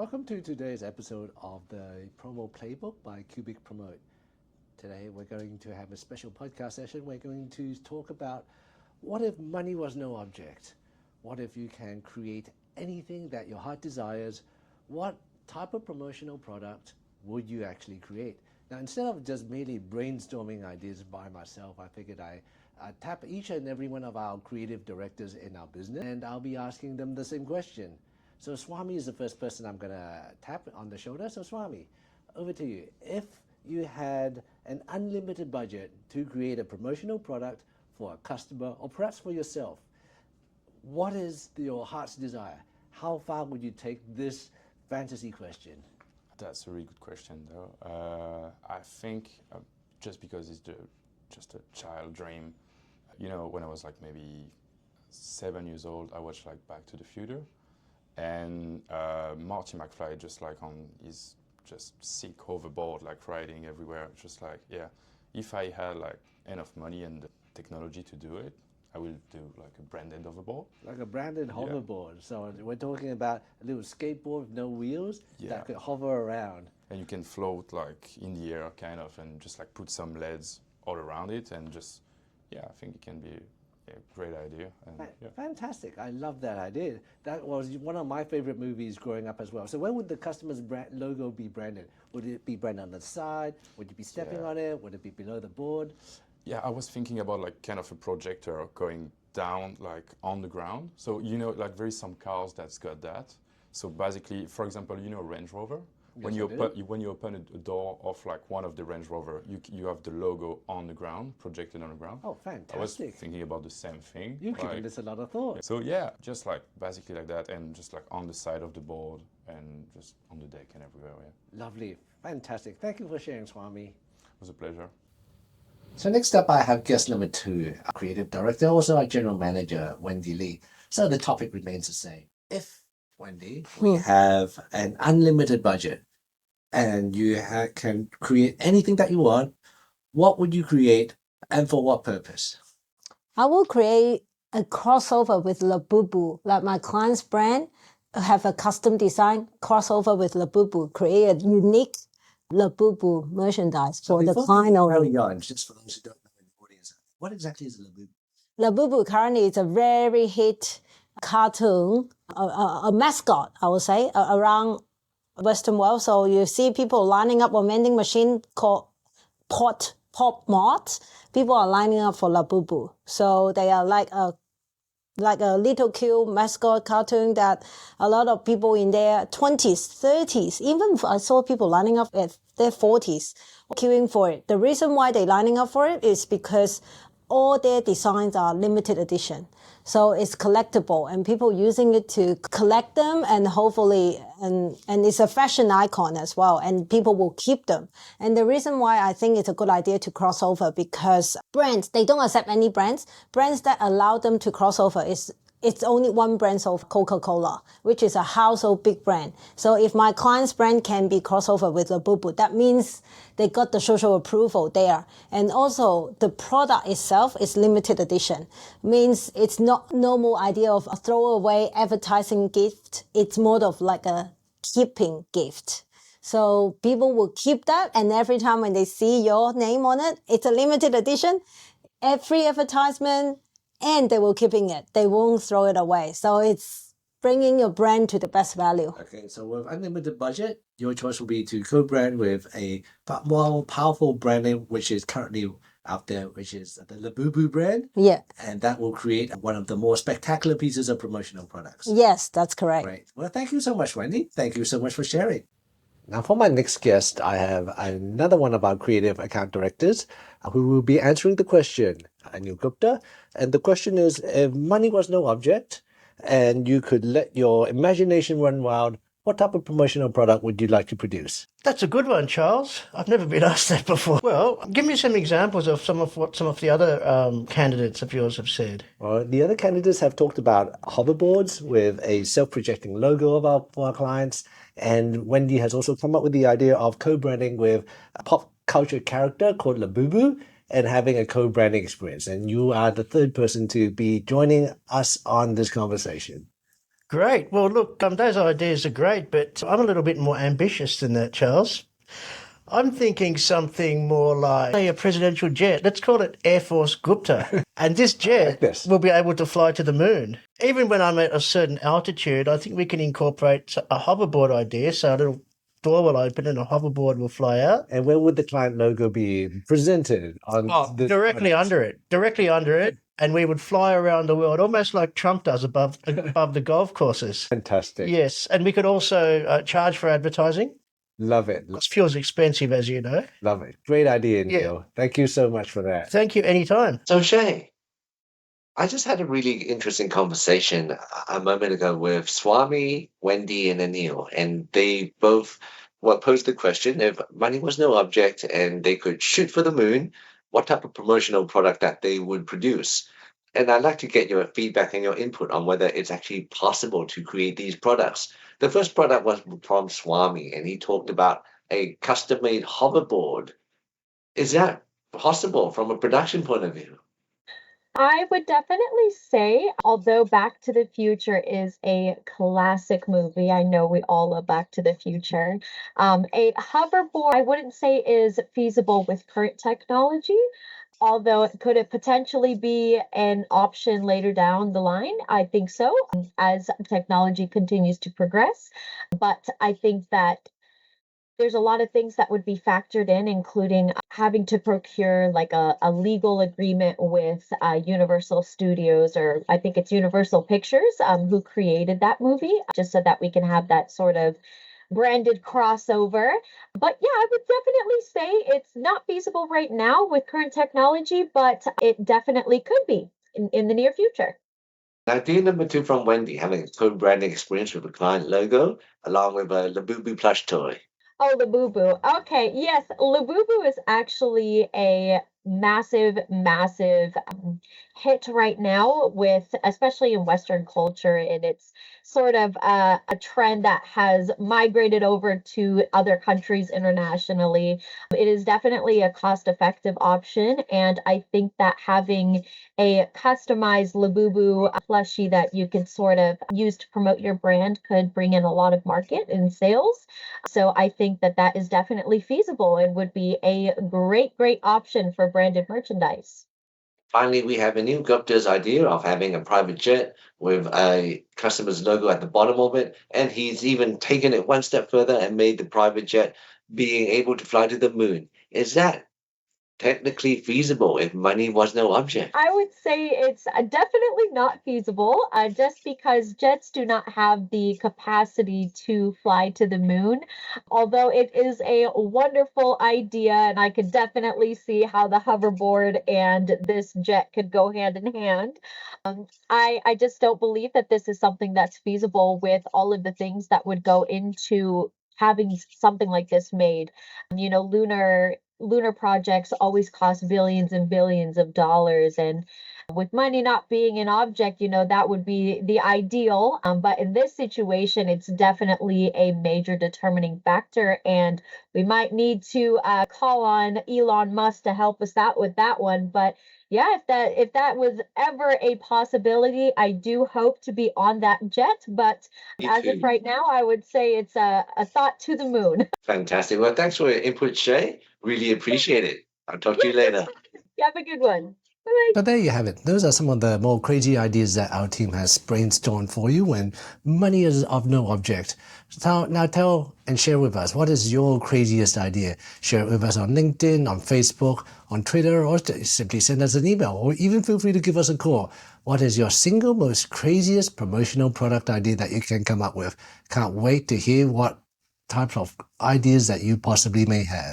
Welcome to today's episode of the Promo Playbook by Cubic Promote. Today we're going to have a special podcast session. We're going to talk about what if money was no object? What if you can create anything that your heart desires? What type of promotional product would you actually create? Now, instead of just merely brainstorming ideas by myself, I figured I tap each and every one of our creative directors in our business, and I'll be asking them the same question. So Swami is the first person I'm going to tap on the shoulder. So Swami, over to you. If you had an unlimited budget to create a promotional product for a customer or perhaps for yourself, what is your heart's desire? How far would you take this fantasy question? That's a really good question, though. I think just because it's just a child dream, you know, when I was like maybe 7 years old, I watched like Back to the Future. And Marty McFly just like on his just sick hoverboard, like riding everywhere. Just like, yeah, if I had like enough money and the technology to do it, I will do like a branded hoverboard. Like a branded hoverboard. So we're talking about a little skateboard with no wheels that could hover around. And you can float like in the air kind of and just like put some LEDs all around it and just, yeah, I think it can be a great idea. And, Fantastic. I love that idea. That was one of my favorite movies growing up as well. So where would the customer's logo be branded? Would it be branded on the side? Would you be stepping on it? Would it be below the board? Yeah, I was thinking about like kind of a projector going down like on the ground. So, you know, like there is some cars that's got that. So basically, for example, you know, Range Rover. Yes, when you open a door of like one of the Range Rover, you have the logo on the ground, projected on the ground. Oh, fantastic. I was thinking about the same thing. You've given this a lot of thought. So yeah, just like basically like that and just like on the side of the board and just on the deck and everywhere, yeah. Lovely. Fantastic. Thank you for sharing, Swami. It was a pleasure. So next up, I have guest number 2, our creative director, also our general manager, Wendy Lee. So the topic remains the same. If, Wendy, we have an unlimited budget and you can create anything that you want, what would you create and for what purpose? I will create a crossover with Labubu, like my client's brand, have a custom design crossover with Labubu, create a unique Labubu merchandise for the client. Just for those who don't know in the audience, what exactly is Labubu? Labubu currently is a very hit cartoon, a mascot, I would say, around Western world. So you see people lining up a vending machine called Pop Mart. People are lining up for Labubu. So they are like a little cute mascot cartoon that a lot of people in their 20s, 30s, even I saw people lining up at their 40s queuing for it. The reason why they're lining up for it is because all their designs are limited edition. So it's collectible and people using it to collect them and hopefully, and it's a fashion icon as well and people will keep them. And the reason why I think it's a good idea to cross over because brands, they don't accept any brands. Brands that allow them to cross over it's only one brand of Coca-Cola, which is a household big brand. So if my client's brand can be crossover with Labubu, that means they got the social approval there. And also the product itself is limited edition, means it's not normal idea of a throwaway advertising gift. It's more of like a keeping gift. So people will keep that. And every time when they see your name on it, it's a limited edition. Every advertisement, and they will keeping it. They won't throw it away. So it's bringing your brand to the best value. Okay, so with unlimited budget, your choice will be to co-brand with a more powerful branding, which is currently out there, which is the Labubu brand. Yeah. And that will create one of the more spectacular pieces of promotional products. Yes, that's correct. Great. Well, thank you so much, Wendy. Thank you so much for sharing. Now, for my next guest, I have another one of our creative account directors who will be answering the question, Anil Gupta. And the question is, if money was no object and you could let your imagination run wild, what type of promotional product would you like to produce? That's a good one, Charles. I've never been asked that before. Well, give me some examples of some of what some of the other candidates of yours have said. Well, the other candidates have talked about hoverboards with a self-projecting logo for our clients. And Wendy has also come up with the idea of co-branding with a pop culture character called Labubu and having a co-branding experience. And you are the third person to be joining us on this conversation. Great. Well, look, those ideas are great, but I'm a little bit more ambitious than that, Charles. I'm thinking something more like, say, a presidential jet. Let's call it Air Force Gupta. And this jet this. will be able to fly to the moon. Even when I'm at a certain altitude, I think we can incorporate a hoverboard idea. So a little door will open and a hoverboard will fly out. And where would the client logo be presented on Directly under it. And we would fly around the world, almost like Trump does above the golf courses. Fantastic. Yes, and we could also charge for advertising. Love it. It feels expensive, as you know. Love it. Great idea, Neil. Thank you so much for that. Thank you, anytime. So Shay, I just had a really interesting conversation a moment ago with Swami, Wendy, and Anil, and they both posed the question: if money was no object and they could shoot for the moon, what type of promotional product that they would produce? And I'd like to get your feedback and your input on whether it's actually possible to create these products. The first product was from Swami, and he talked about a custom-made hoverboard. Is that possible from a production point of view? I would definitely say, although Back to the Future is a classic movie, I know we all love Back to the Future, a hoverboard I wouldn't say is feasible with current technology, although could it potentially be an option later down the line? I think so, as technology continues to progress. But I think that there's a lot of things that would be factored in, including having to procure like a legal agreement with Universal Studios, or I think it's Universal Pictures, who created that movie, just so that we can have that sort of branded crossover. But yeah, I would definitely say it's not feasible right now with current technology, but it definitely could be in the near future. Idea number two from Wendy, having a co-branding experience with a client logo along with a Labubu plush toy. Oh, Labubu. Okay, yes, Labubu is actually a massive, massive hit right now, with especially in Western culture, and it's sort of a trend that has migrated over to other countries internationally. It is definitely a cost-effective option, and I think that having a customized Labubu plushie that you can sort of use to promote your brand could bring in a lot of market and sales. So I think that that is definitely feasible and would be a great, great option for branded merchandise. Finally, we have Anil Gupta's idea of having a private jet with a customer's logo at the bottom of it, and he's even taken it one step further and made the private jet being able to fly to the moon. Is that technically feasible if money was no object? I would say it's definitely not feasible, just because jets do not have the capacity to fly to the moon. Although it is a wonderful idea, and I could definitely see how the hoverboard and this jet could go hand in hand. I just don't believe that this is something that's feasible with all of the things that would go into having something like this made. You know, lunar projects always cost billions and billions of dollars, and with money not being an object, you know, that would be the ideal, but in this situation it's definitely a major determining factor, and we might need to call on Elon Musk to help us out with that one. But yeah, if that was ever a possibility, I do hope to be on that jet, but Me as too. of right now, I would say it's a thought to the moon. Fantastic. Well, thanks for your input, Shay. Really appreciate it. I'll talk to you later. You have a good one. Bye-bye. But there you have it. Those are some of the more crazy ideas that our team has brainstormed for you when money is of no object. So now tell and share with us, what is your craziest idea? Share it with us on LinkedIn, on Facebook, on Twitter, or simply send us an email, or even feel free to give us a call. What is your single most craziest promotional product idea that you can come up with? Can't wait to hear what types of ideas that you possibly may have.